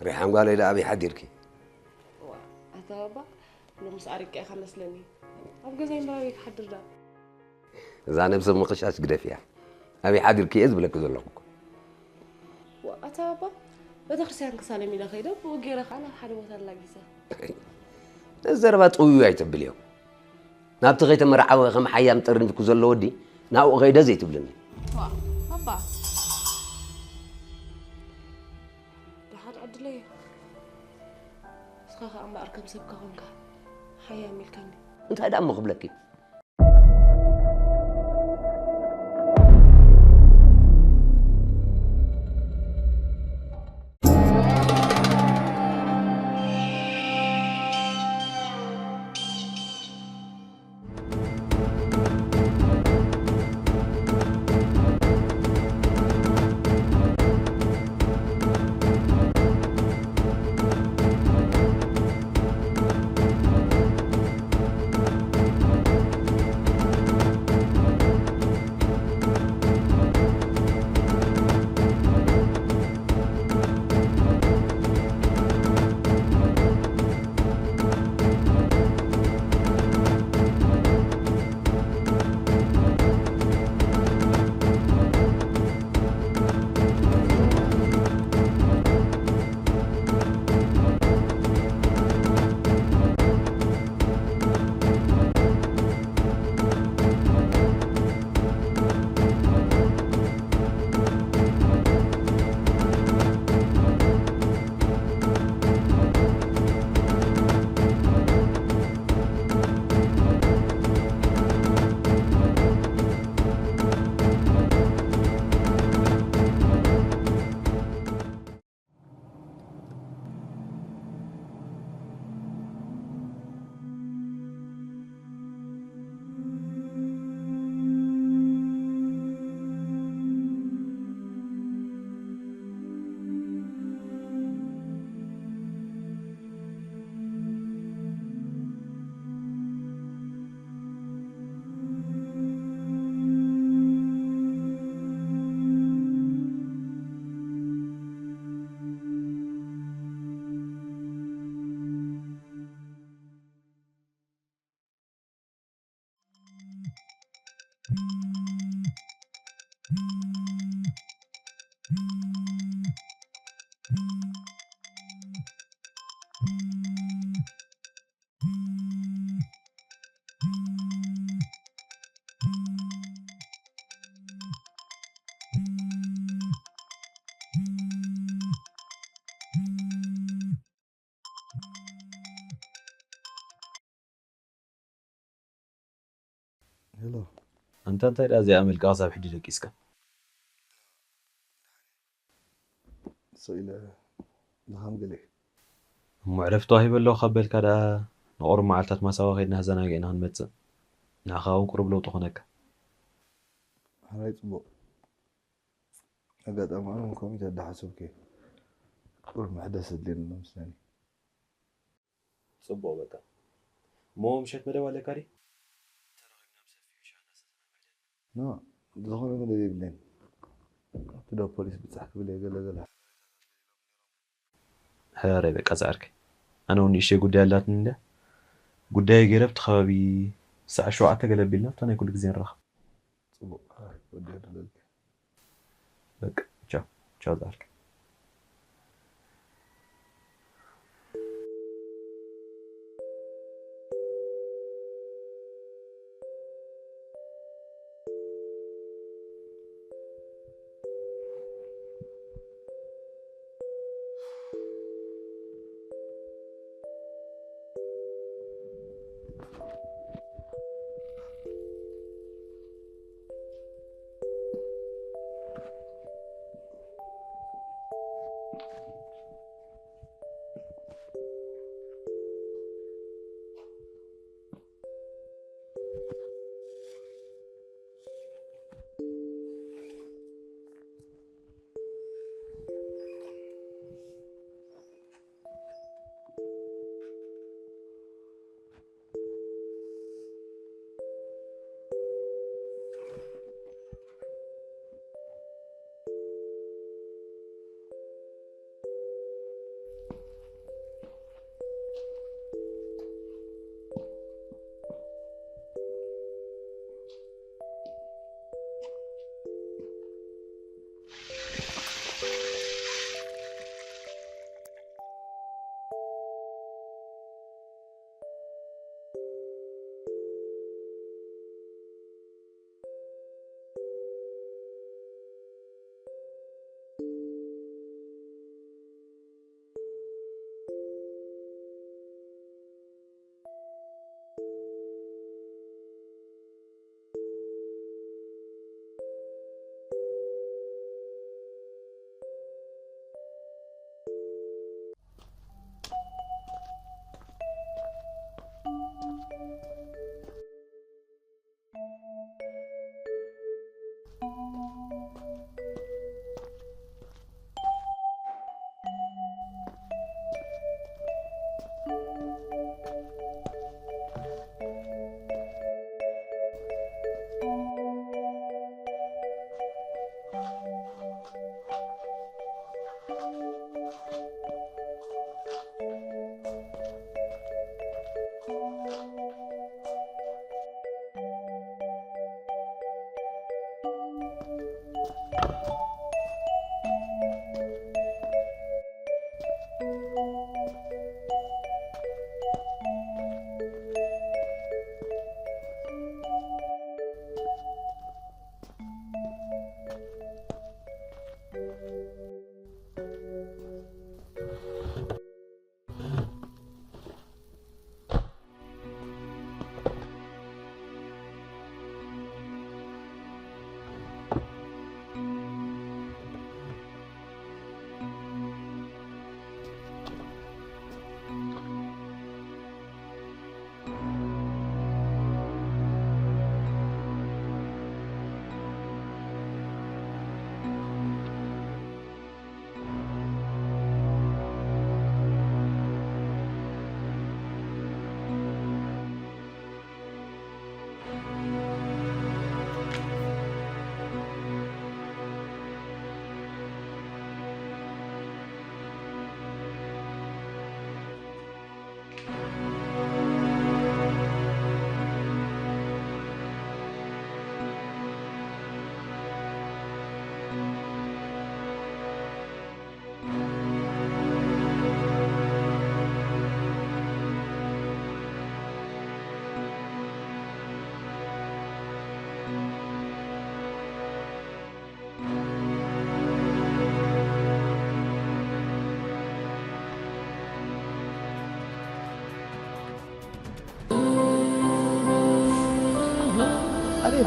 ريحان قال إذا أبي حديركي أتابع لو مسأرك يا خمس لني أبقى زي ما رأيك حدر ده إذا أنا بسمع قشاش قد فيها أبي حديركي إذ بلك زلقك وأتابع بتخرسان كسالي ميدا خيدا وغيرك على حد وتر لاقيسا الزربات قوي يتبليو نابت غيت مرعى خم حيام ترن في كزل ودي ناو غيدا زي تبلني واه بابا لحد عدلي سخاخ أما أركب سبكة هونك حياة ملكني أنت هذا أم قبلك هلو أنت لازم أعمل قاصة بحدي لك إسكا سئل نعم قلي معرفته هي بالله خبل كذا نقر معلتات ما سوا غير نهزنا جينا هنمتز نخاون قرب لو تخنك هاي تبو أقعد أمانة مكومي تدى حسوكي قول ما حدا سدلين النمساني صبوا بقى مو مشيت مدى ولا كاري نا دخلنا من اللي بلين تدا بوليس بتحكي بلي قال هاري بك أزعرك أنا ونيشي قد يالاتني ده قد يجربت خابي ساعة شو عتقل بيلنا تاني كل زين رخ تبو هاي ودي هذا بك تشاو زعرك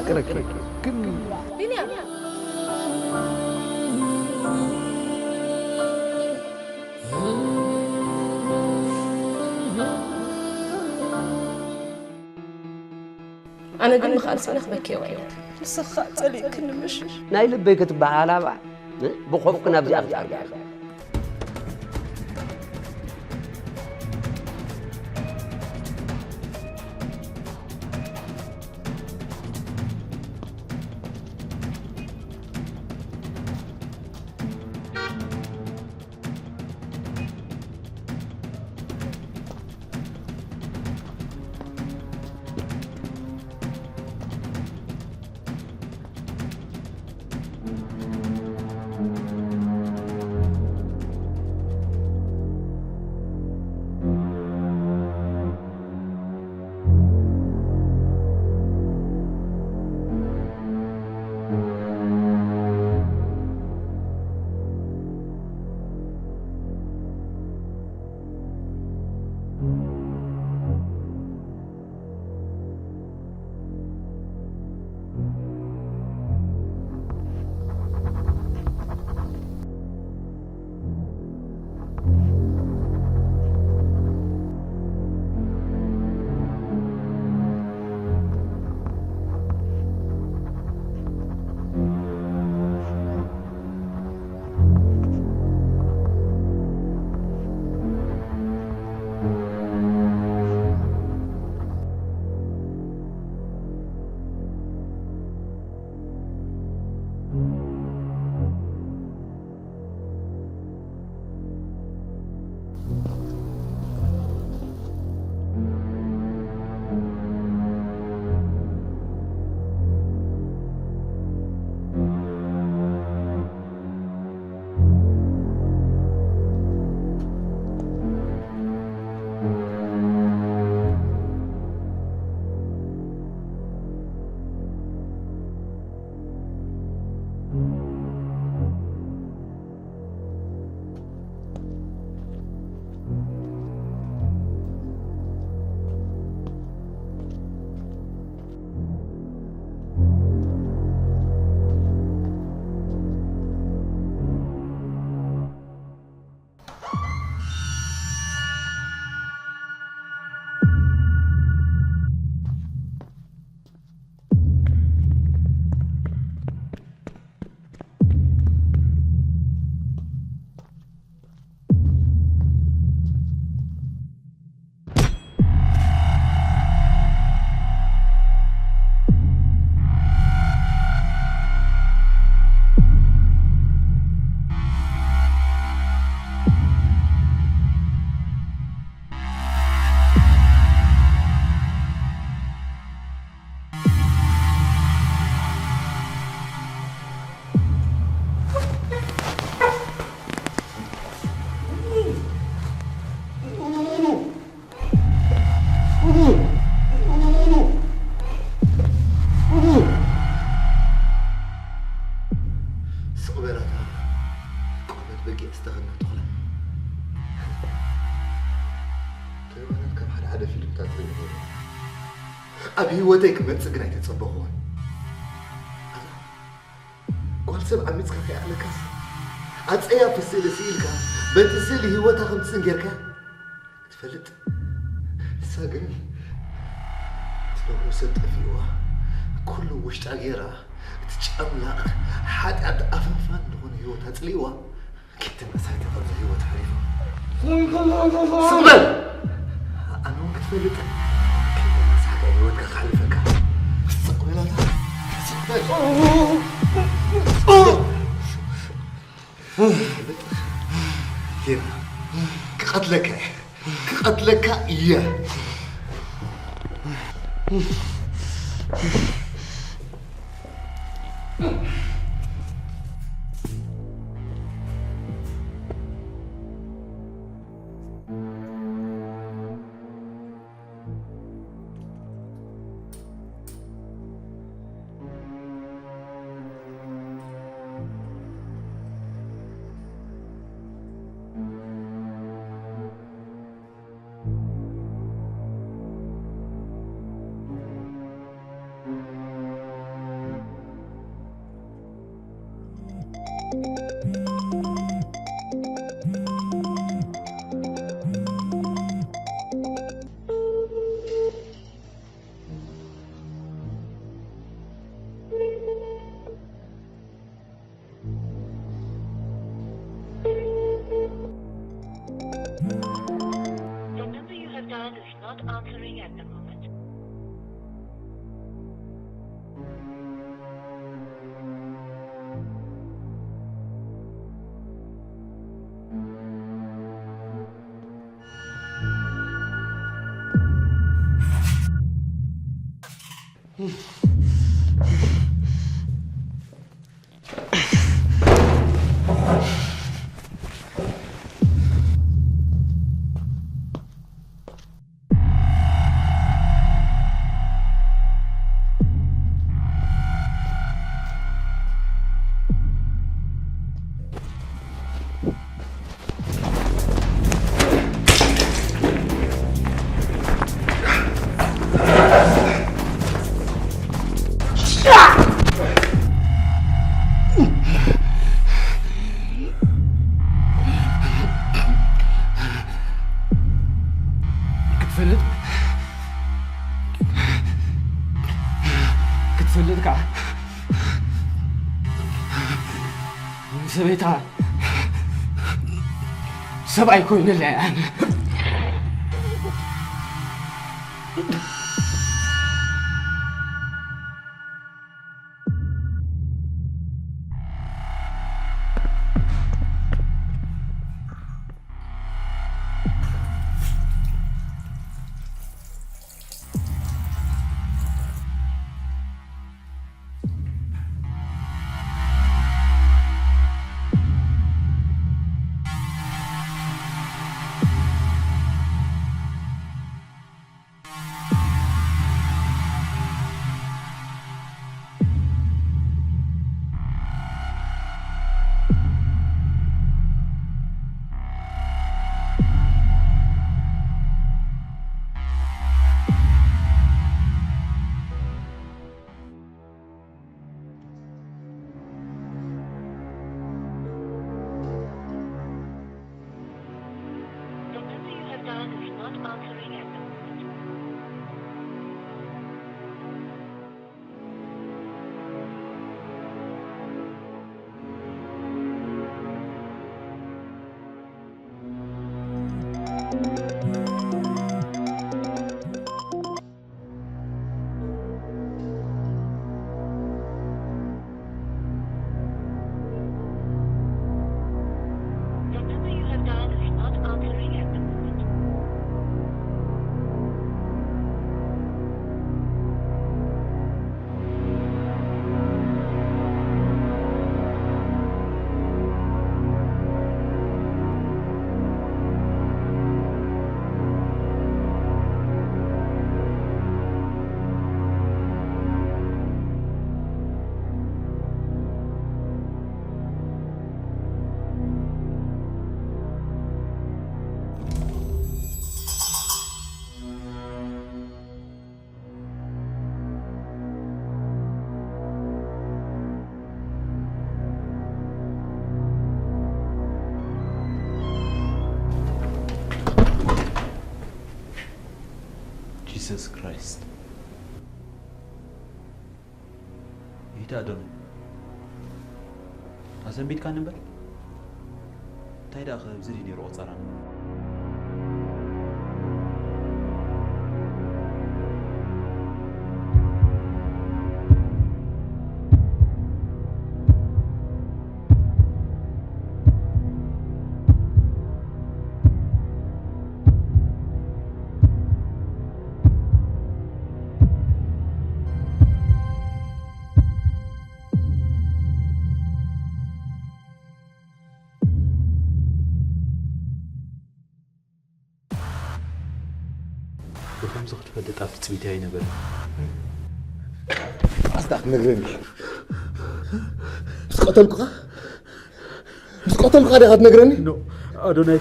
يفكرك كل بنيام أنا قل مخالص أنا خبكي وعيد لسخات علي كنا مش ناي لبيك تبعها بعد بخوفك نبدي أخذ أرجع هذا فيلم تاتري أبي وديك من سجن يتصبحون قال سبع عميتك في أهلك أتأيا في السيل سيلك بنت السيل هو تاخد سنجرك تفلت ساقن تلو سد فيوا كل وش تغيره تتشاملا حد عبد أفنفان دون هو تتليوا كنت مسايت قبل هو تعريفه صبر أنا وقت فلت كنت مساك أيوتك خلفك صبر لا صبر قتلك إياه Not answering at the moment. ክትፈልጥካ ሰበይታ ሰብኣይ ኮይኑለ ኣነ Jesus Christ. يدا دون. أزم بيت كان نبر. تايدا خذ زري نيرو أصاران. بكم زغت فدت عفت سبيتاي نبر. أصدق نغرني. مسقطلك هذا قد نغرني؟ نو أدوني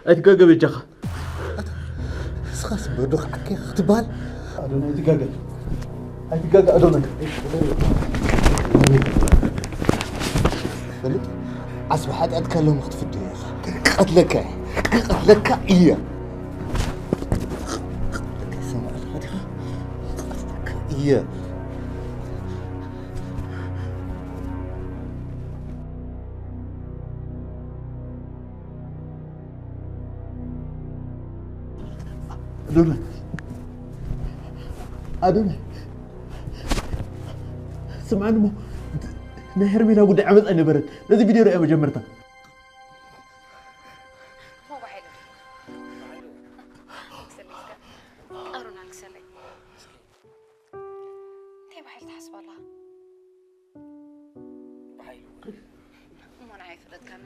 أتجاجا بجاخ. سخاس بدوخ أكيد اختبال. أدوني أتجاجا أدوني. بلد أصبحت أتكلم وقت في الدنيا. قتلك إياه. إياه. أدوني سمعني مو نهرمي لا قد عمل أنا برد لازم فيديو رأي مجمرته مو بحلو أرونا أكسلي تي بحل تحسب الله بحلو ما أنا عارفة كان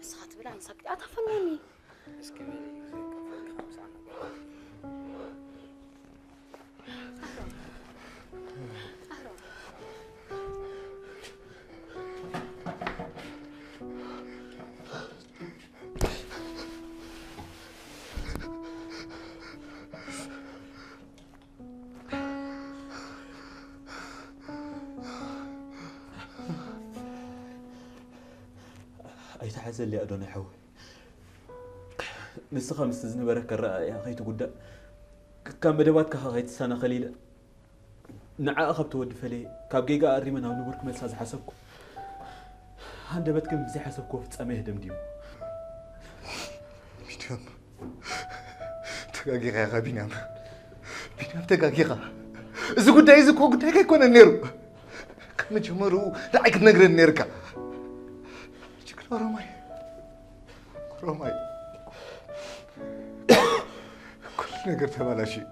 بس خاطب لا نسكت أطفنوني أيتحزن لي أدوني حوي نسخة مستزنة بركة الرأي يا أخي تقول كان بدوات كخايت السنة قليلة نعا أخبت ود فلي كاب جيجا أري من هون برك مساز حسبكم هند بتكم زي حسبكم في تسميه دم ديو بينام تجاجيغا يا بينام تجاجيغا إذا كنت عايز كنت هيكون النيرو كم جمرو دعك نجر النيركا شكله روماي كل نجر تبلا شيء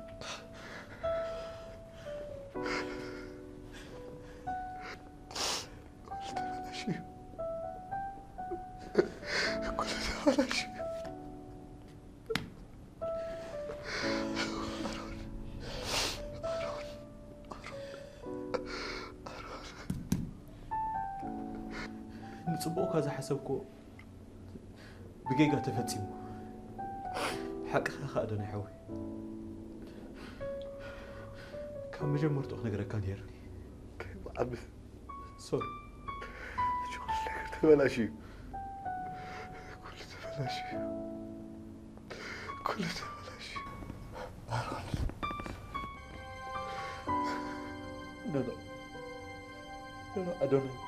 نصبوك هذا حسبكم بجيجا تفتيمو حق خادوني حوي كان مجمرت أخنا جرا كان يرني كيف عبد سوري شو نجر تبلا شيء كل تبلا شيء No, I don't know.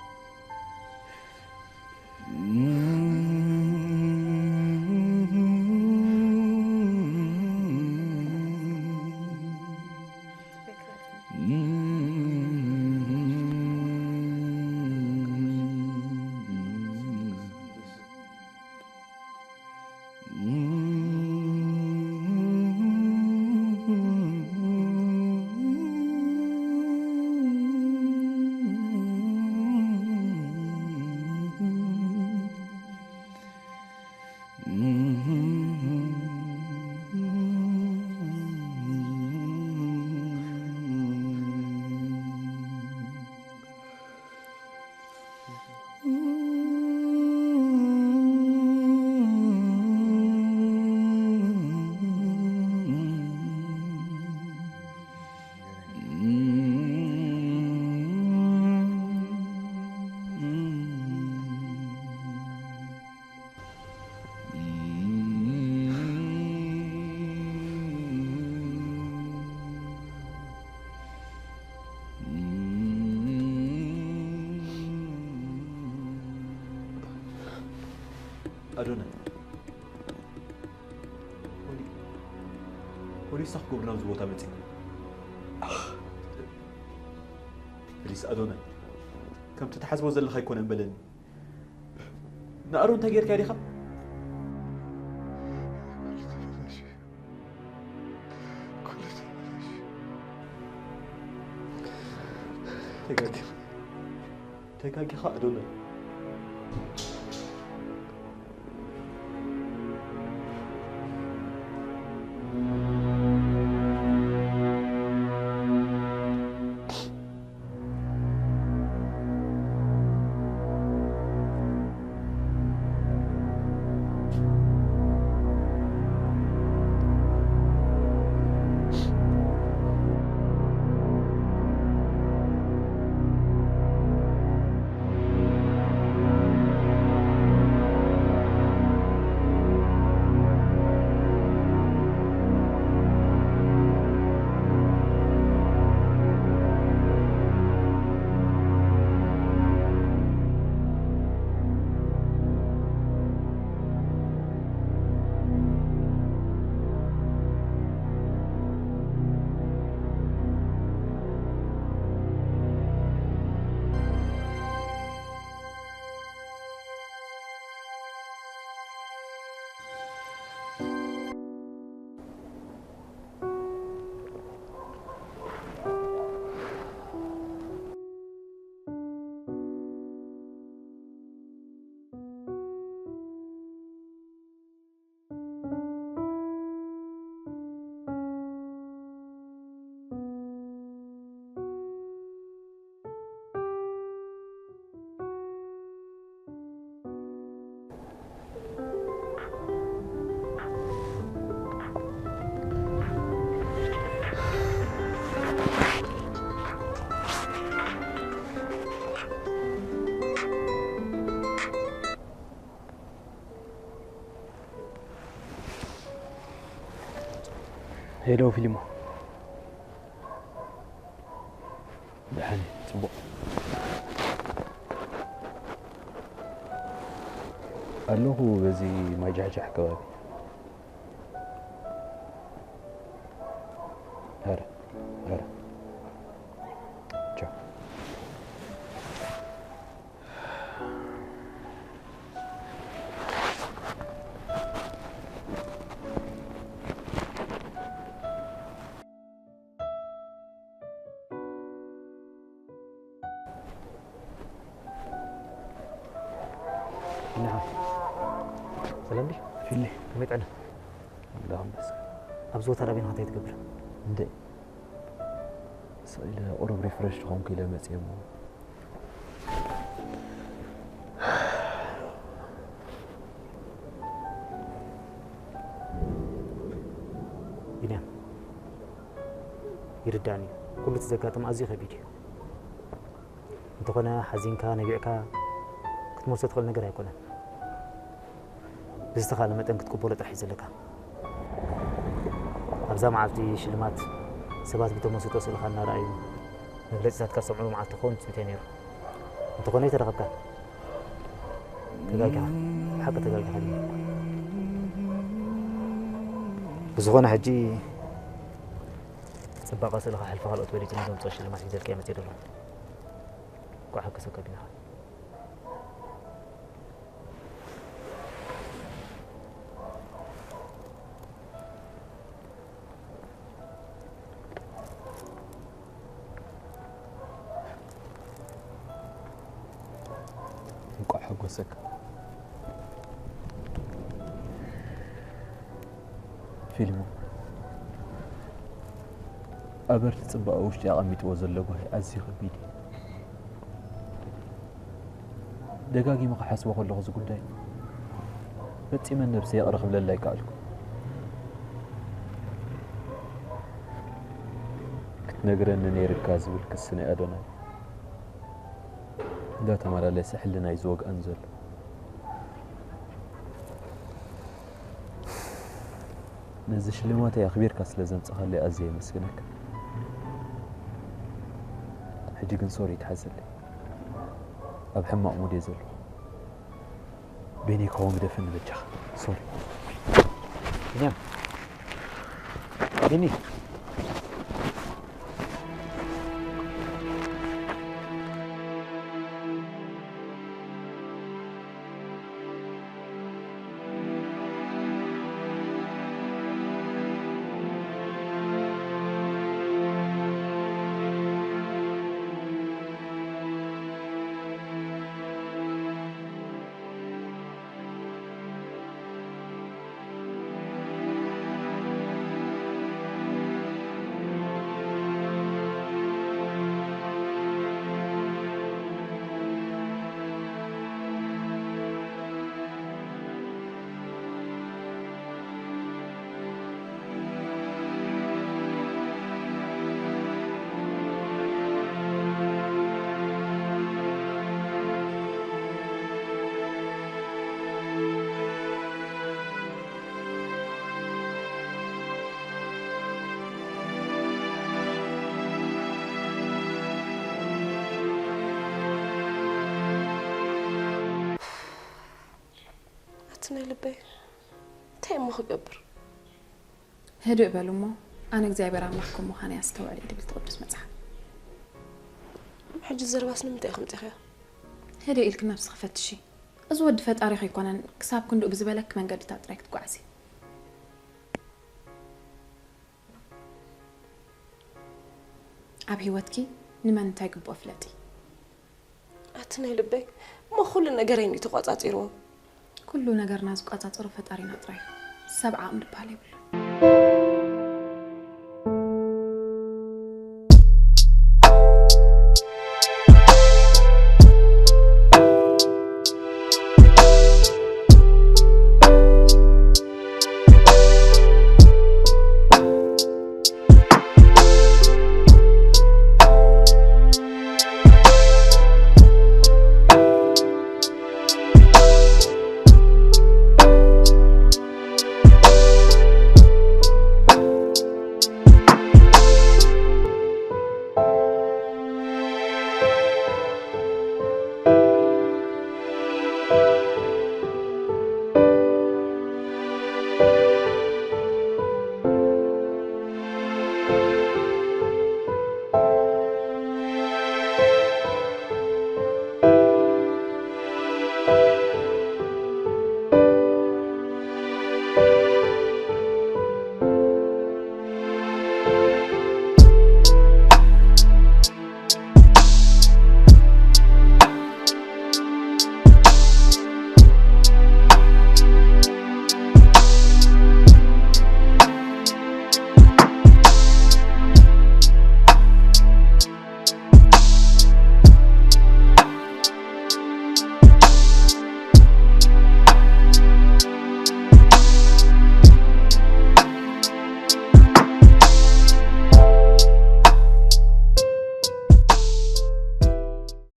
أدوناي وليس أحكو برنامج زبوطة متي بليس أدوناي كم تتحسبوا زل خيكون أنبلني نأرون تغيير كاريخا تكاكي خا أدوناي هيلو فيلمو دحاني صبو ألوه بزي ما جعجع كبابي هرا جا نعم سلام لي في اللي كميت أنا اللهم بس أبزوت رابين هاتي تقبل ندي سأل أورب ريفرش تخون كيلا متيمو بنيام يرداني كل تزكاة مأزي خبيدي انت كنا حزينك نبيعك كتمرسل تقول نقرأ يكون بزتخال لما تنك تقبل تحيز لك أبزا معلتي شلمات سبات بتموسي توصل خلنا رأيو نبلت سات كسمعوا مع تخون 200 يورو انت كنا يترغبك تقايك حق تقايك هذه بزغون حجي سباقة سلخة حلفة خلقت وليتي نظام توشي لما سيزل كيامة يدرون كو حق سكا بينها نكو حق سكا فيلمو أبرت تصبق وشتي أقميت وزلقو هي أزي خبيدي دقاقي ما حاسبه كل غز قداي بس من نفسي أرخب لله يقالكم كنت نقرأ أنني ركاز بالكسنة أدوناي دا تمارا ليس حلنا يزوق أنزل نزش اللي مواتي أخبير كاس لازم تخلي أزي مسكنك حجي قنصوري يتحزل لي أبحم مأمود يزل بيني كوم دفن بجخ سوري نعم بيني أتني لبي تيم مخ قبر هدوء بالمو أنا إجزايبر عملكم مخاني أستوعب اللي بتقدس مزح حج الزرباس نمتى خمتي خير هدوء إلك نفس خفت شيء أزود فت أريخ يكون كساب كندو بزبالك من قد تاتريك تقعسي أبي واتكي نمان تاقب وفلاتي أتني لبي ما كل النجارين تقاطع تيرون كل نجار ناس قاطع طرفت أرينا طريق 7 أمر بالي